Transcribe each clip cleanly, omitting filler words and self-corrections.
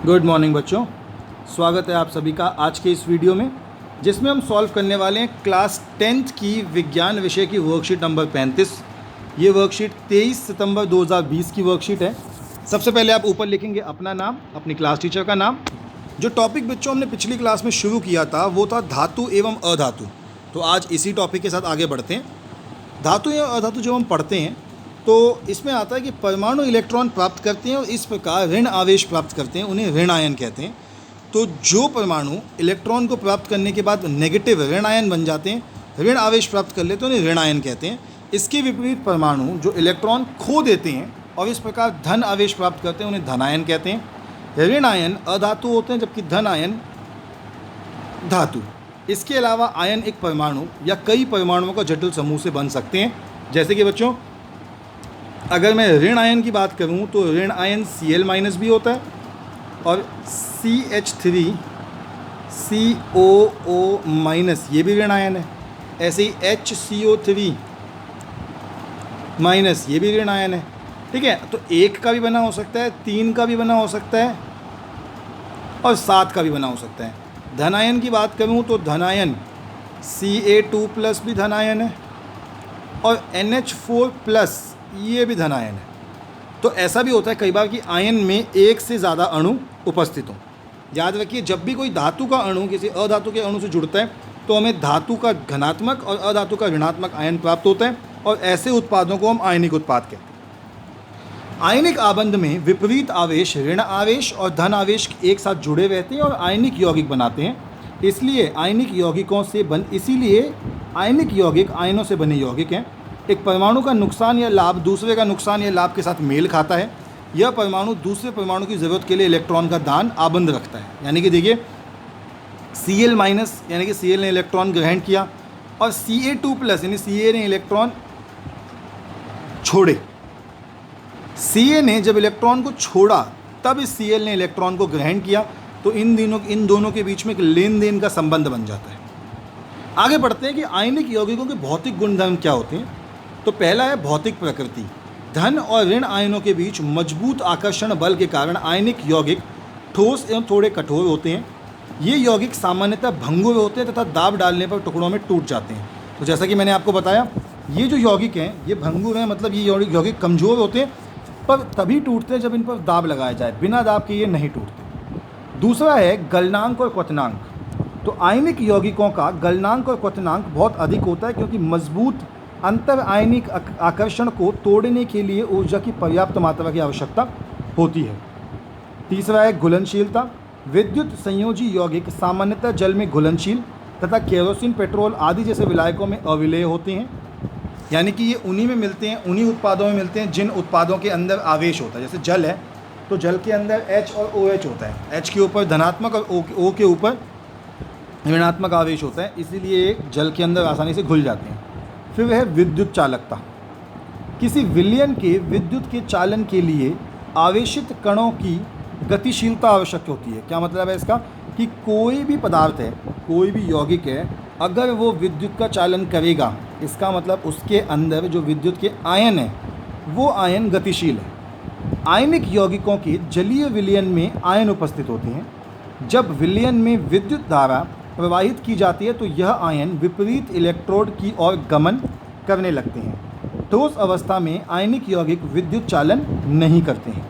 Good morning बच्चों, स्वागत है आप सभी का आज के इस वीडियो में, जिसमें हम सॉल्व करने वाले हैं क्लास 10th की विज्ञान विषय की वर्कशीट नंबर 35। ये वर्कशीट 23 सितंबर 2020 की वर्कशीट है। सबसे पहले आप ऊपर लिखेंगे अपना नाम, अपनी क्लास टीचर का नाम। जो टॉपिक बच्चों हमने पिछली क्लास में शुरू किया था वो था धातु एवं अधातु। तो आज इसी टॉपिक के साथ आगे बढ़ते हैं। धातु एवं अधातु जब हम पढ़ते हैं तो इसमें आता है कि परमाणु इलेक्ट्रॉन प्राप्त करते हैं और इस प्रकार ऋण आवेश प्राप्त करते हैं, उन्हें ऋण आयन कहते हैं। तो जो परमाणु इलेक्ट्रॉन को प्राप्त करने के बाद नेगेटिव ऋण आयन बन जाते हैं, ऋण आवेश प्राप्त कर लेते हैं, उन्हें ऋण आयन कहते हैं। इसके विपरीत परमाणु जो इलेक्ट्रॉन खो देते हैं और इस प्रकार धन आवेश प्राप्त करते हैं, उन्हें धन आयन कहते हैं। ऋण आयन अधातु होते हैं जबकि धन आयन धातु। इसके अलावा आयन एक परमाणु या कई परमाणुओं का जटिल समूह से बन सकते हैं। जैसे कि बच्चों, अगर मैं ऋण आयन की बात करूं तो ऋण आयन Cl- भी होता है और CH3 COO- ये भी ऋण आयन है। ऐसे ही HCO3- ये भी ऋण आयन है। ठीक है, तो 1 का भी बना हो सकता है, 3 का भी बना हो सकता है और 7 का भी बना हो सकता है। धन आयन की बात करूं तो धन आयन Ca2+ भी धन आयन है और NH4+ ये भी धन आयन है। तो ऐसा भी होता है कई बार कि आयन में एक से ज़्यादा अणु उपस्थित हों। याद रखिए, जब भी कोई धातु का अणु किसी अधातु के अणु से जुड़ता है तो हमें धातु का धनात्मक और अधातु का ऋणात्मक आयन प्राप्त होता है और ऐसे उत्पादों को हम आयनिक उत्पाद कहते हैं। आयनिक आबंध में विपरीत आवेश ऋण आवेश और धन आवेश एक साथ जुड़े रहते हैं और आयनिक यौगिक बनाते हैं। इसीलिए आयनिक यौगिक आयनों से बने यौगिक हैं। एक परमाणु का नुकसान या लाभ दूसरे का नुकसान या लाभ के साथ मेल खाता है। यह परमाणु दूसरे परमाणु की ज़रूरत के लिए इलेक्ट्रॉन का दान आबंध रखता है। यानी कि देखिए, Cl- यानी कि Cl ने इलेक्ट्रॉन ग्रहण किया और Ca2+ यानी Ca ने इलेक्ट्रॉन छोड़े। Ca ने जब इलेक्ट्रॉन को छोड़ा तब इस Cl ने इलेक्ट्रॉन को ग्रहण किया। तो इन दोनों के बीच में एक लेन देन का संबंध बन जाता है। आगे बढ़ते हैं कि आयनिक यौगिकों के भौतिक गुणधर्म क्या होते हैं। तो पहला है भौतिक प्रकृति। धन और ऋण आयनों के बीच मजबूत आकर्षण बल के कारण आयनिक यौगिक ठोस एवं थोड़े कठोर होते हैं। ये यौगिक सामान्यतः भंगुर होते हैं तथा दाब डालने पर टुकड़ों में टूट जाते हैं। तो जैसा कि मैंने आपको बताया, ये जो यौगिक हैं ये भंगुर हैं, मतलब ये यौगिक कमज़ोर होते हैं, पर तभी टूटते हैं जब इन पर दाब लगाया जाए। बिना दाब के ये नहीं टूटते। दूसरा है गलनांक और क्वथनांक। तो आयनिक यौगिकों का गलनांक और क्वथनांक बहुत अधिक होता है क्योंकि मजबूत अंतर आयनिक आकर्षण को तोड़ने के लिए ऊर्जा की पर्याप्त मात्रा की आवश्यकता होती है। तीसरा है घुलनशीलता। विद्युत संयोजी यौगिक सामान्यतः जल में घुलनशील तथा केरोसिन, पेट्रोल आदि जैसे विलायकों में अविलेय होते हैं। यानी कि ये उन्हीं में मिलते हैं, उन्हीं उत्पादों में मिलते हैं जिन उत्पादों के अंदर आवेश होता है। जैसे जल है तो जल के अंदर H और OH होता है। H के ऊपर धनात्मक और O के ऊपर ऋणात्मक आवेश होता है, इसीलिए जल के अंदर आसानी से घुल जाते हैं। फिर वह विद्युत चालकता। किसी विलयन के विद्युत के चालन के लिए आवेशित कणों की गतिशीलता आवश्यक होती है। क्या मतलब है इसका? कि कोई भी पदार्थ है, कोई भी यौगिक है, अगर वो विद्युत का चालन करेगा, इसका मतलब उसके अंदर जो विद्युत के आयन है वो आयन गतिशील है। आयनिक यौगिकों के जलीय विलयन में आयन उपस्थित होते हैं। जब विलयन में विद्युत धारा प्रवाहित की जाती है तो यह आयन विपरीत इलेक्ट्रोड की ओर गमन करने लगते हैं। ठोस अवस्था में आयनिक यौगिक विद्युत चालन नहीं करते हैं।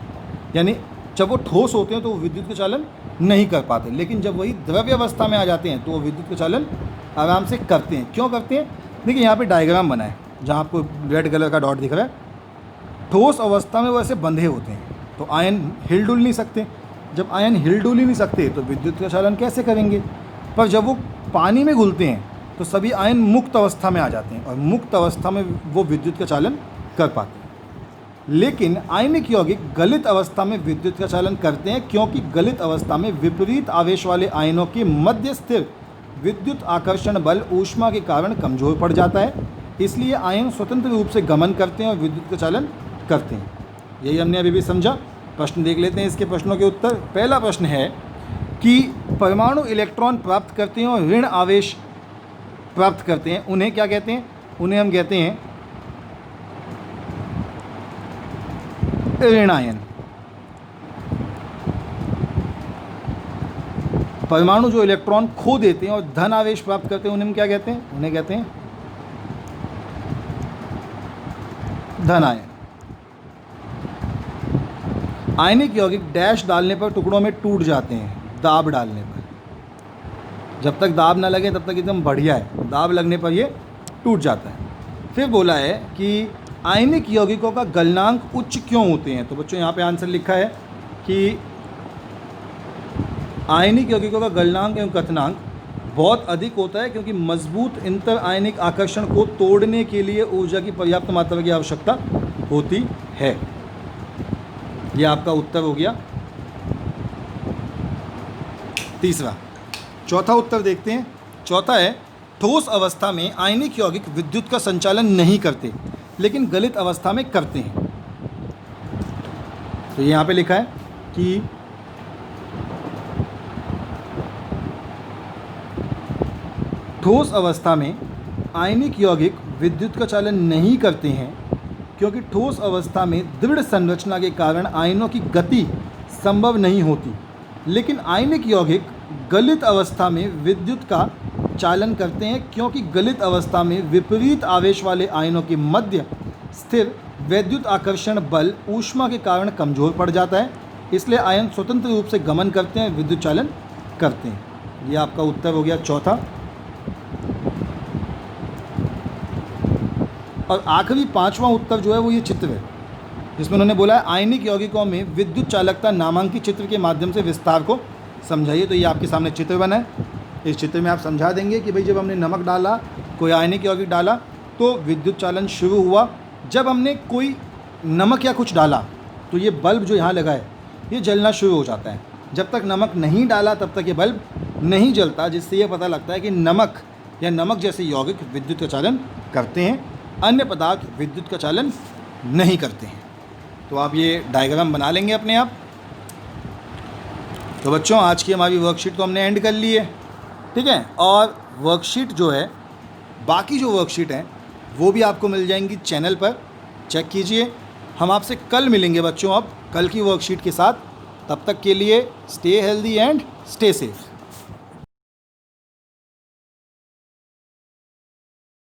यानी जब वो ठोस होते हैं तो वो विद्युत का चालन नहीं कर पाते, लेकिन जब वही द्रव्य अवस्था में आ जाते हैं तो वो विद्युत का चालन आराम से करते हैं। क्यों करते हैं? देखिए, यहाँ पे डायग्राम बना है जहाँ आपको रेड कलर का डॉट दिख रहा है। ठोस अवस्था में वो ऐसे बंधे होते हैं तो आयन हिल डुल नहीं सकते। जब आयन हिल डुल ही नहीं सकते तो विद्युत का चालन कैसे करेंगे? पर जब वो पानी में घुलते हैं तो सभी आयन मुक्त अवस्था में आ जाते हैं और मुक्त अवस्था में वो विद्युत का चालन कर पाते हैं। लेकिन आयनिक यौगिक गलित अवस्था में विद्युत का चालन करते हैं क्योंकि गलित अवस्था में विपरीत आवेश वाले आयनों के मध्य स्थिर विद्युत आकर्षण बल ऊष्मा के कारण कमजोर पड़ जाता है। इसलिए आयन स्वतंत्र रूप से गमन करते हैं और विद्युत का चालन करते हैं। यही हमने अभी भी समझा। प्रश्न देख लेते हैं, इसके प्रश्नों के उत्तर। पहला प्रश्न है कि परमाणु इलेक्ट्रॉन प्राप्त करते हैं और ऋण आवेश प्राप्त करते हैं, उन्हें क्या कहते हैं? उन्हें हम कहते हैं ऋण आयन। परमाणु जो इलेक्ट्रॉन खो देते हैं और धन आवेश प्राप्त करते हैं उन्हें हम क्या कहते हैं? उन्हें कहते हैं धन आयन। आयनिक यौगिक डैश डालने पर टुकड़ों में टूट जाते हैं, दाब डालने पर। जब तक दाब ना लगे तब तक एकदम बढ़िया है, दाब लगने पर ये टूट जाता है। फिर बोला है कि आयनिक यौगिकों का गलनांक उच्च क्यों होते हैं? तो बच्चों यहाँ पे आंसर लिखा है कि आयनिक यौगिकों का गलनांक एवं कथनांक बहुत अधिक होता है क्योंकि मजबूत इंतर आयनिक आकर्षण को तोड़ने के लिए ऊर्जा की पर्याप्त मात्रा की आवश्यकता होती है। यह आपका उत्तर हो गया तीसरा। चौथा उत्तर देखते हैं। चौथा है ठोस अवस्था में आयनिक यौगिक विद्युत का संचालन नहीं करते लेकिन गलित अवस्था में करते हैं। तो यहाँ पे लिखा है कि ठोस अवस्था में आयनिक यौगिक विद्युत का चालन नहीं करते हैं क्योंकि ठोस अवस्था में दृढ़ संरचना के कारण आयनों की गति संभव नहीं होती, लेकिन आयनिक यौगिक गलित अवस्था में विद्युत का चालन करते हैं क्योंकि गलित अवस्था में विपरीत आवेश वाले आयनों के मध्य स्थिर वैद्युत आकर्षण बल ऊष्मा के कारण कमज़ोर पड़ जाता है, इसलिए आयन स्वतंत्र रूप से गमन करते हैं, विद्युत चालन करते हैं। यह आपका उत्तर हो गया चौथा। और आखिरी पांचवा उत्तर जो है वो ये चित्र है, जिसमें उन्होंने बोला है आयनिक यौगिकों में विद्युत चालकता नामांकित चित्र के माध्यम से विस्तार को समझाइए। तो ये आपके सामने चित्र बना है। इस चित्र में आप समझा देंगे कि भाई जब हमने नमक डाला, कोई आयनिक यौगिक डाला तो विद्युत चालन शुरू हुआ। जब हमने कोई नमक या कुछ डाला तो ये बल्ब जो यहाँ लगा है ये जलना शुरू हो जाता है। जब तक नमक नहीं डाला तब तक ये बल्ब नहीं जलता, जिससे ये पता लगता है कि नमक या नमक जैसे यौगिक विद्युत का चालन करते हैं, अन्य पदार्थ विद्युत का चालन नहीं करते हैं। तो आप ये डायग्राम बना लेंगे अपने आप। तो बच्चों आज की हमारी वर्कशीट तो हमने एंड कर ली है, ठीक है। और वर्कशीट जो है, बाकी जो वर्कशीट हैं वो भी आपको मिल जाएंगी चैनल पर, चेक कीजिए। हम आपसे कल मिलेंगे बच्चों, अब कल की वर्कशीट के साथ। तब तक के लिए stay healthy and stay safe.